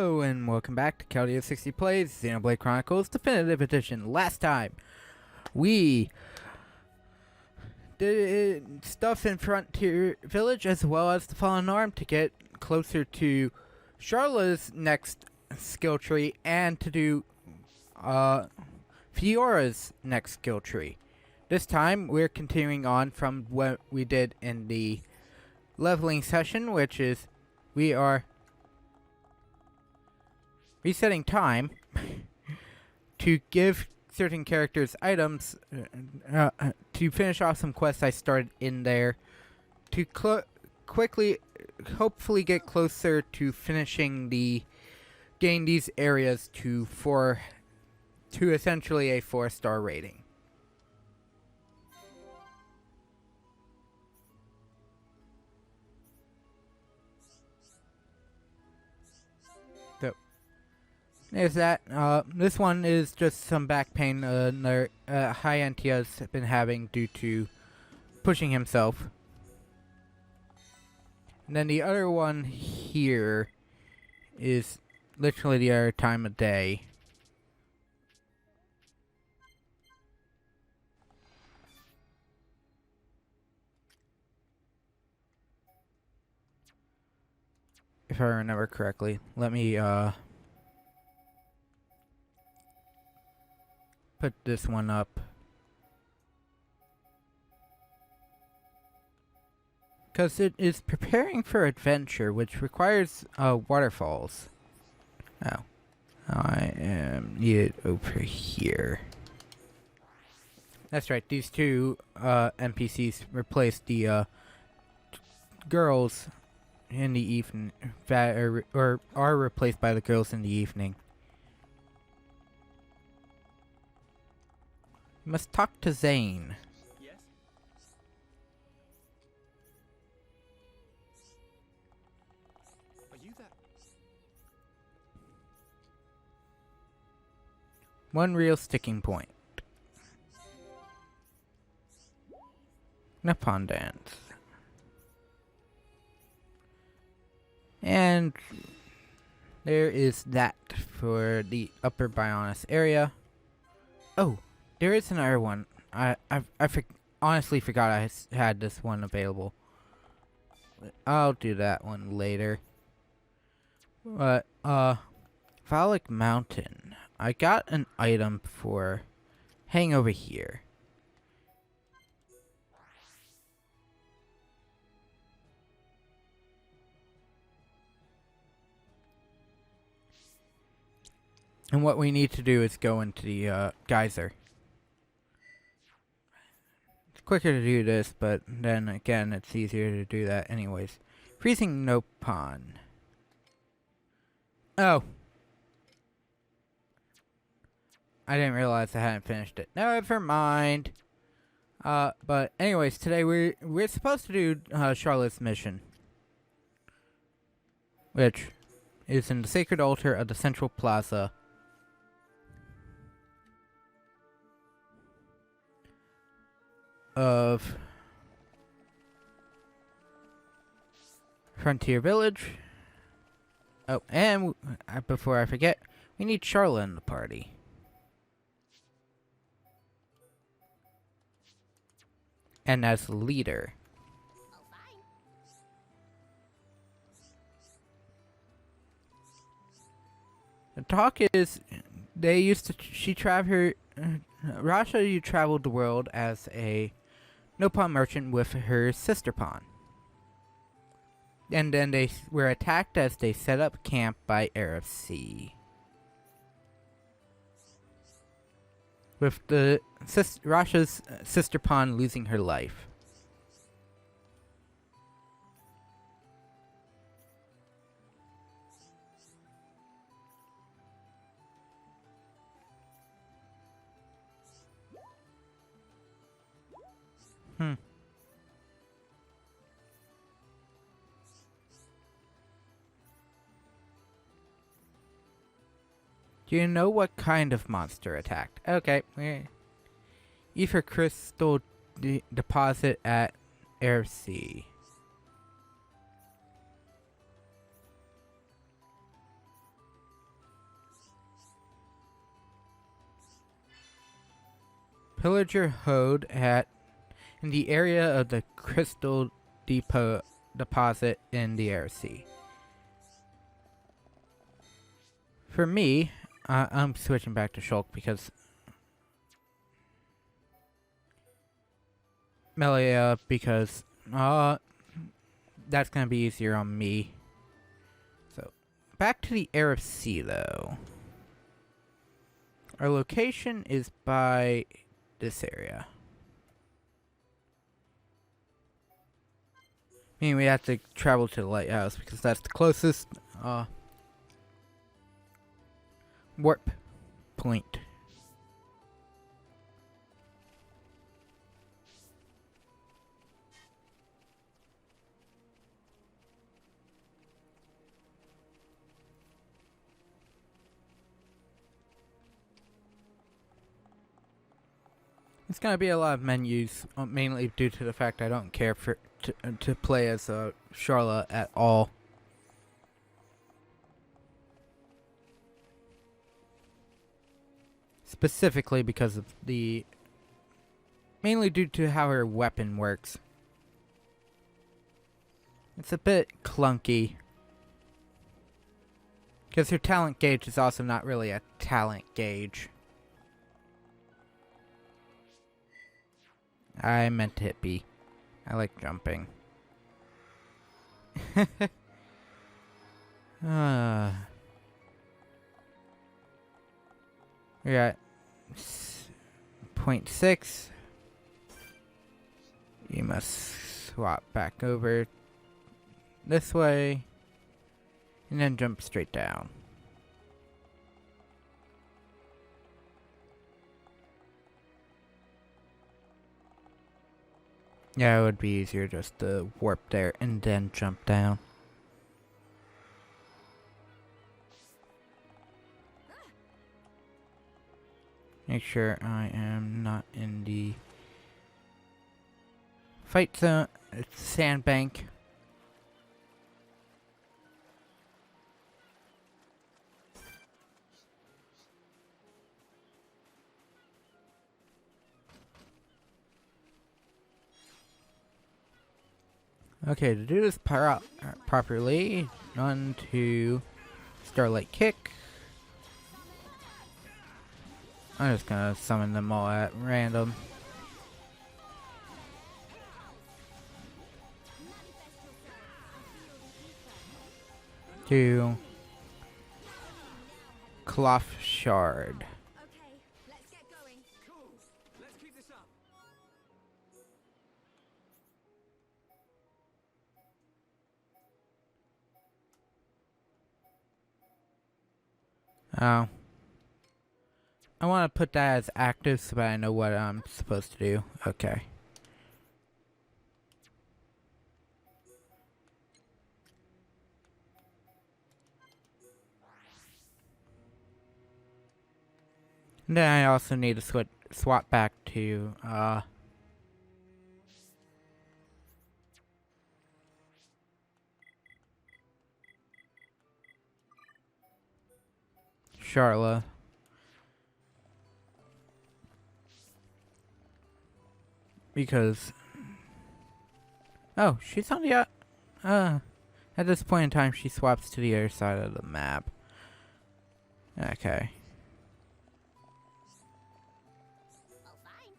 Hello and welcome back to M56 Plays Xenoblade Chronicles Definitive Edition. Last time, we did stuff in Frontier Village as well as the Fallen Arm to get closer to Sharla's next skill tree and to do Fiora's next skill tree. This time, we're continuing on from what we did in the leveling session, which is we are resetting time to give certain characters items to finish off some quests I started in there to quickly, hopefully get closer to finishing getting these areas to essentially a 4-star rating. There's that. This one is just some back pain Hyantia's been having due to pushing himself. And then the other one here is literally the other time of day. If I remember correctly. Let me, put this one up. Because it is preparing for adventure, which requires waterfalls. Oh. I am needed over here. That's right, these two NPCs replaced the girls in the evening, or are replaced by the girls in the evening. You must talk to Zane. Yes? Are you that? One real sticking point. Nippon dance. And there is that for the Upper Bionis area. Oh! There is another one. I honestly forgot I had this one available. I'll do that one later. But, Phallic Mountain. I got an item for hang over here. And what we need to do is go into the, geyser. Quicker to do this, but then again, it's easier to do that anyways. Freezing Nopon. Oh. I didn't realize I hadn't finished it. Never mind. But anyways, today we're supposed to do Charlotte's mission, which is in the Sacred Altar of the Central Plaza. Of Frontier Village. Oh, and before I forget, we need Sharla in the party. And as leader. The talk is, Rasha, you traveled the world as a Nopon merchant with her sister pawn. And then they were attacked as they set up camp by Arab Sea. With Rasha's sister pawn losing her life. Do you know what kind of monster attacked? Okay. Ether crystal deposit at Air Sea. Pillager Hode in the area of the crystal deposit in the air sea. For me, I'm switching back to Shulk because Melia, because that's gonna be easier on me. So back to the air of sea though. Our location is by this area. Meaning we have to travel to the lighthouse because that's the closest warp point. It's gonna be a lot of menus, mainly due to the fact I don't care to play as Sharla at all. Specifically because of mainly due to how her weapon works. It's a bit clunky. Because her talent gauge is also not really a talent gauge. I meant to hit B. I like jumping. We're at 0.6. You must swap back over this way and then jump straight down. Yeah, it would be easier just to warp there and then jump down. Make sure I am not in the fight zone. It's sandbank. Okay, to do this properly, run to Starlight Kick. I'm just gonna summon them all at random. To Cloth Shard. Okay, let's get going. Cool. Let's keep this up. Oh. I want to put that as active so that I know what I'm supposed to do. Okay. And then I also need to swap back to Sharla. Because she's on the at this point in time she swaps to the other side of the map. Okay. Oh, fine.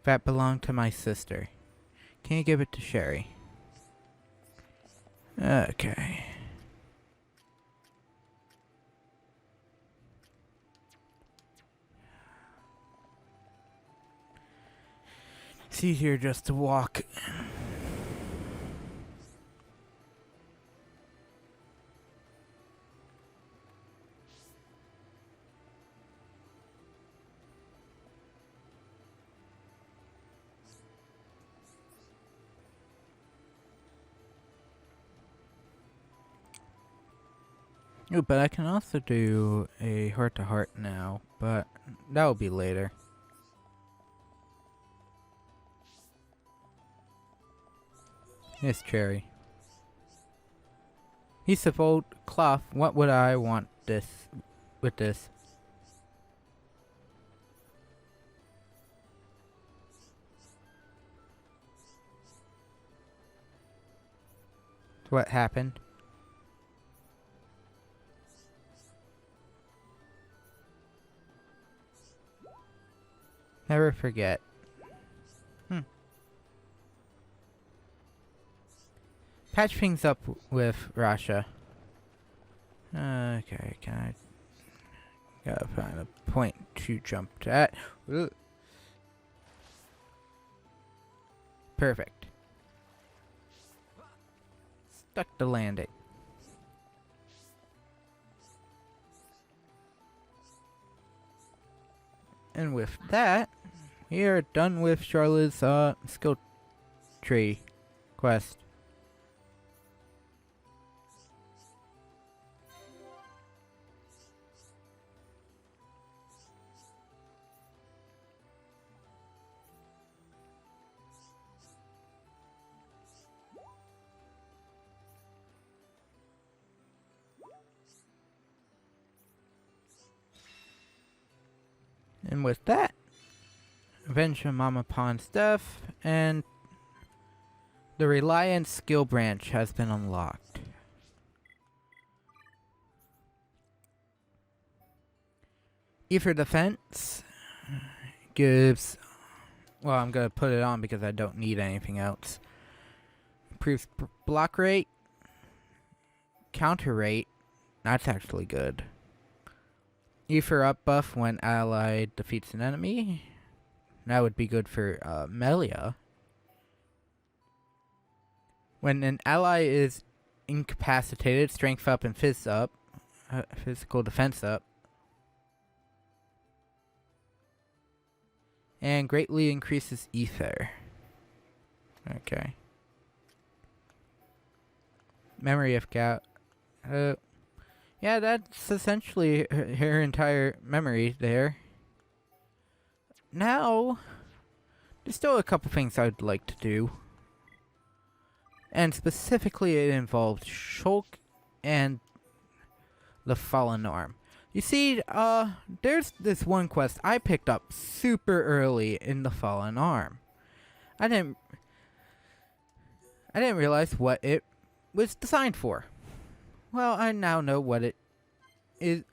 That belonged to my sister. Can you give it to Sherry? Okay. It's easier just to walk. Ooh, but I can also do a heart-to-heart now, but that will be later. Yes, Cherry. Piece of old cloth. What would I want this with this? What happened? Never forget. Patch things up with Russia. Okay, can I... Gotta find a point to jump to at. Ugh. Perfect. Stuck the landing. And with that, we are done with Sharla's skill tree quest. And with that, avenge your Mama Pawn stuff, and the Reliance skill branch has been unlocked. Ether Defense gives... Well, I'm going to put it on because I don't need anything else. Improves block rate. Counter rate. That's actually good. Ether up buff when ally defeats an enemy. That would be good for Melia. When an ally is incapacitated, strength up and fizz up. Physical defense up. And greatly increases ether. Okay. Memory of gout. Yeah, that's essentially her entire memory there. Now, there's still a couple things I'd like to do. And specifically it involves Shulk and the Fallen Arm. You see, there's this one quest I picked up super early in the Fallen Arm. I didn't realize what it was designed for. Well, I now know what it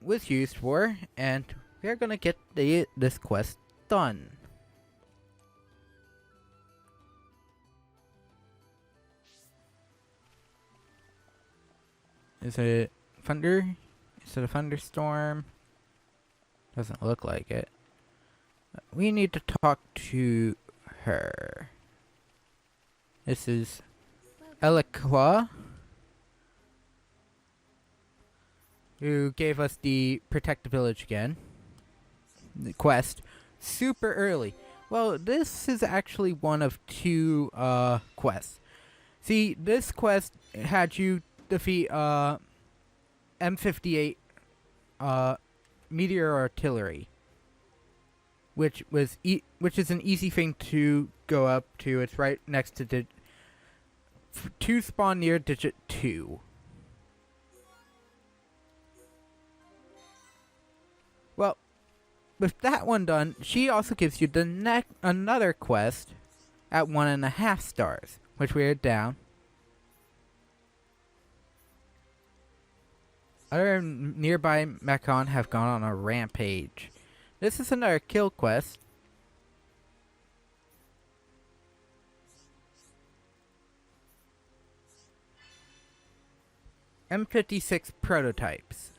was used for, and we're gonna get this quest done. Is it thunder? Is it a thunderstorm? Doesn't look like it. We need to talk to her. This is Eloqua, who gave us the Protect the Village again. The quest. Super early. Well, this is actually one of two quests. See, this quest had you defeat M58 Meteor Artillery, which is an easy thing to go up to. It's right next to to spawn near digit 2. Well, with that one done, she also gives you the another quest at 1.5 stars, which we are down. Other nearby Mechon have gone on a rampage. This is another kill quest. M56 Prototypes.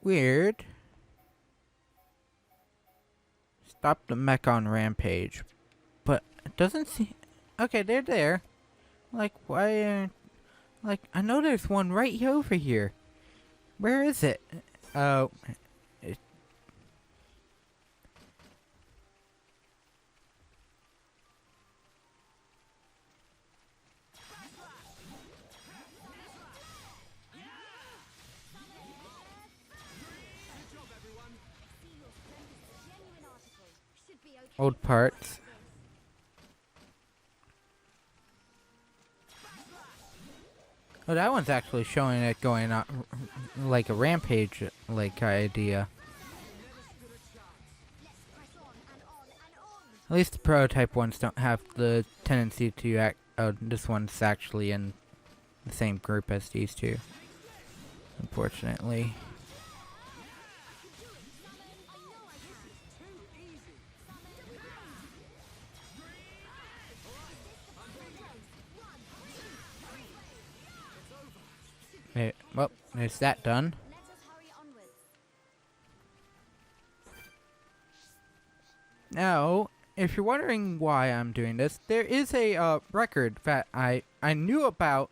Weird. Stop the Mechon rampage. But it doesn't seem... Okay, they're there. Like, why... Like, I know there's one right over here. Where is it? Oh... old parts. Oh, that one's actually showing it going on like a rampage like idea. At least the prototype ones don't have the tendency to act. Oh, this one's actually in the same group as these two, unfortunately. Okay, well, there's that done. Let us hurry onwards. Now, if you're wondering why I'm doing this, there is a record that I knew about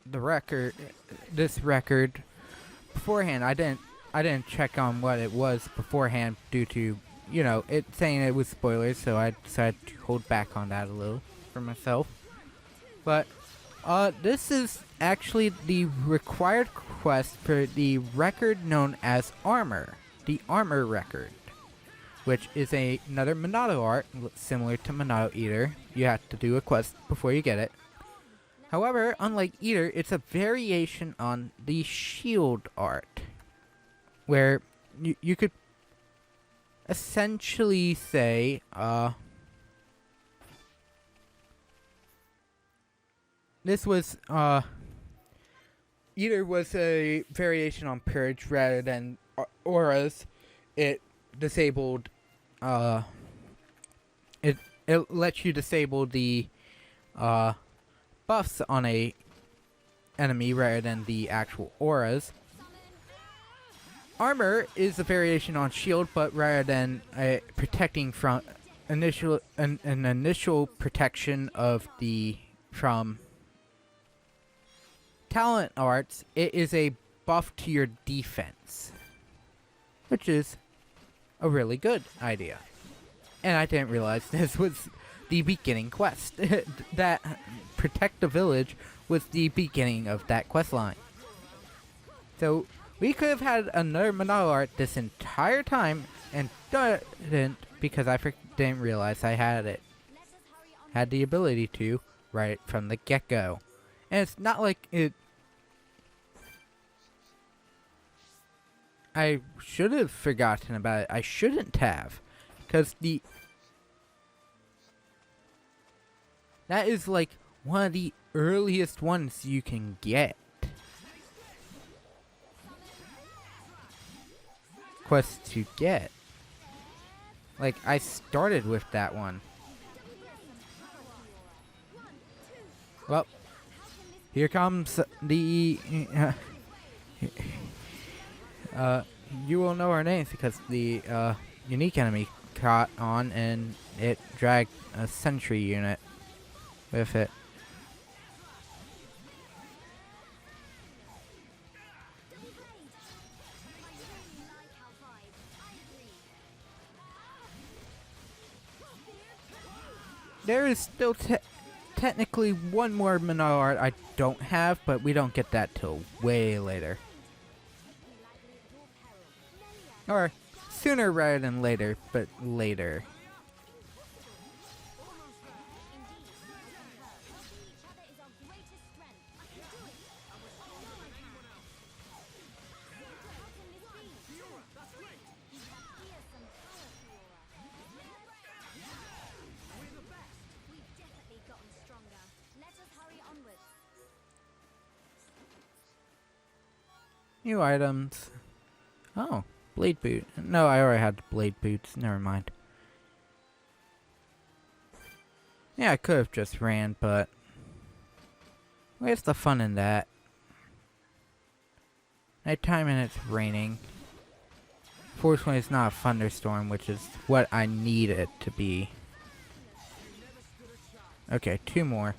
this record beforehand. I didn't check on what it was beforehand due to, you know, it saying it was spoilers, so I decided to hold back on that a little for myself. But this is actually the required quest for the record known as Armor, the Armor record, which is another Monado art similar to Monado Eater. You have to do a quest before you get it. However, unlike Eater, it's a variation on the shield art, where you could essentially say this was Eater was a variation on Purge rather than auras. It disabled it lets you disable the buffs on a enemy rather than the actual auras. Armor is a variation on shield, but rather than protecting from an initial protection of the from talent arts, it is a buff to your defense, which is a really good idea. And I didn't realize this was the beginning quest. That protect the village was the beginning of that quest line. So we could have had another Monado art this entire time and didn't, because I didn't realize I had it. Had the ability to right from the get-go. And it's not like it... I should have forgotten about it. I shouldn't have. Because that is like one of the earliest ones you can get. Quest to get. Like, I started with that one. Well, here comes the... you will know our names because the unique enemy caught on and it dragged a sentry unit with it. There is still technically one more Monado art I don't have, but we don't get that till way later. Or sooner rather than later, but later. New items. Oh, blade boot. No, I already had blade boots. Never mind. Yeah, I could have just ran, but where's the fun in that? Nighttime and it's raining. Fortunately, it's not a thunderstorm, which is what I need it to be. Okay, two more.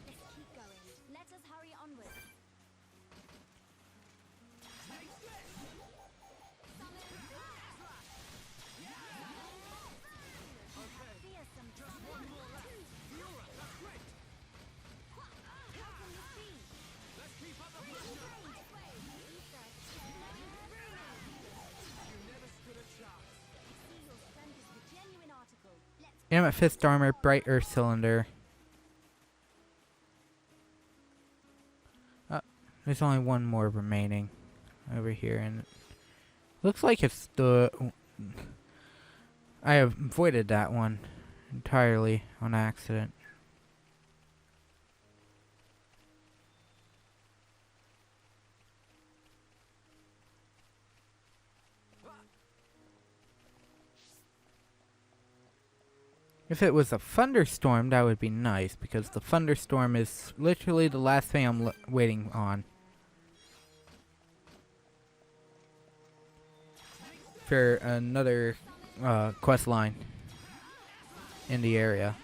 Amethyst armor, bright earth cylinder. There's only one more remaining over here, and looks like it's the. I avoided that one entirely on accident. If it was a thunderstorm, that would be nice, because the thunderstorm is literally the last thing I'm waiting on. For another quest line in the area.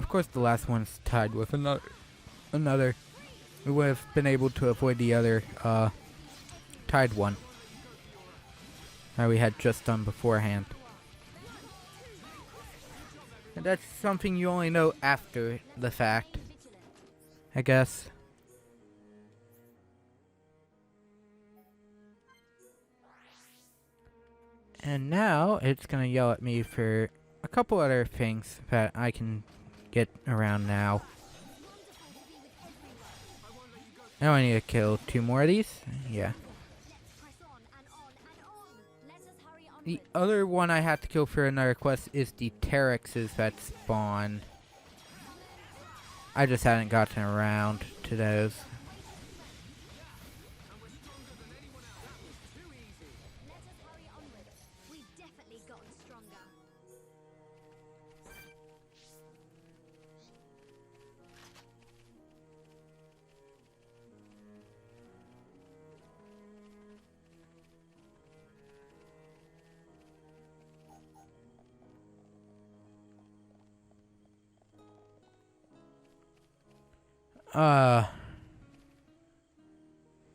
Of course, the last one's tied with another. We would have been able to avoid the other tied one that we had just done beforehand. And that's something you only know after the fact, I guess. And now it's gonna yell at me for a couple other things that I can get around now. Now I need to kill 2 more of these. Yeah. Press on and on and on. Let us hurry on. The other one I have to kill for another quest is the Terexes that spawn. I just haven't gotten around to those. Let us hurry onward. We've definitely gotten stronger.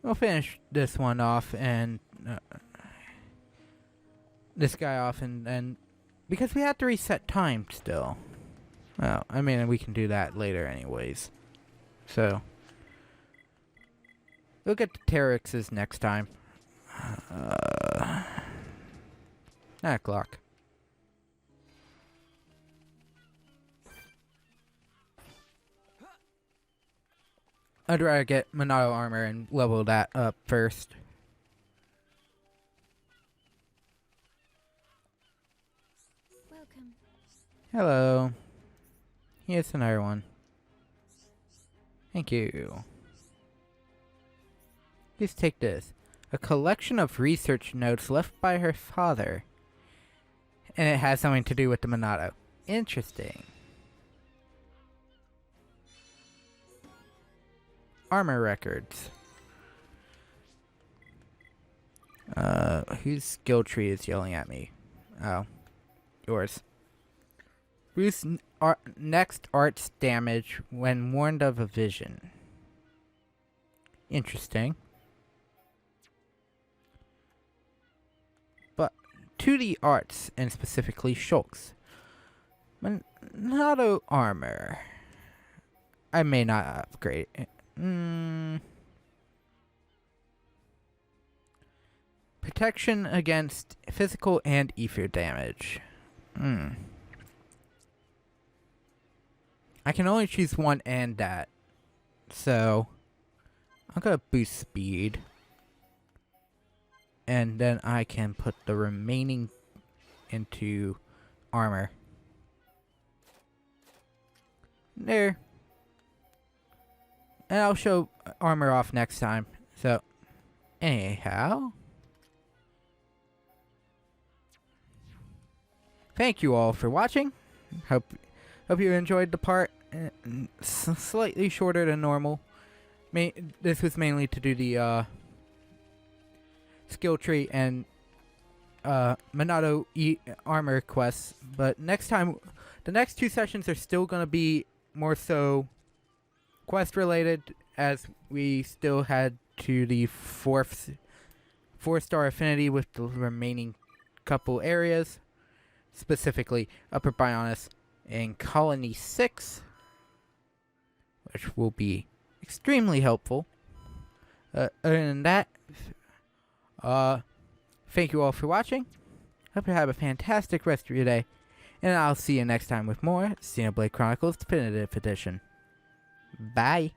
We'll finish this one off and this guy off, and because we have to reset time still. Well, I mean, we can do that later anyways. So we'll get to Terexes next time. 9 o'clock. I'd rather get Monado armor and level that up first. Welcome. Hello. Here's another one. Thank you. Please take this. A collection of research notes left by her father. And it has something to do with the Monado. Interesting. Armor records. Whose skill tree is yelling at me? Oh. Yours. Boost next arts damage when warned of a vision. Interesting. But to the arts, and specifically shulks. Monado armor. I may not upgrade it. Protection against physical and ether damage. I can only choose one and that. So I'm gonna boost speed. And then I can put the remaining into armor. There. And I'll show armor off next time. So, anyhow. Thank you all for watching. Hope you enjoyed the part. Slightly shorter than normal. This was mainly to do the skill tree and Monado armor quests. But next time, the next 2 sessions are still going to be more so quest related, as we still had to the 4-star affinity with the remaining couple areas, specifically Upper Bionis and Colony 6, which will be extremely helpful. Other than that, thank you all for watching. Hope you have a fantastic rest of your day, and I'll see you next time with more Xenoblade Chronicles Definitive Edition. Bye!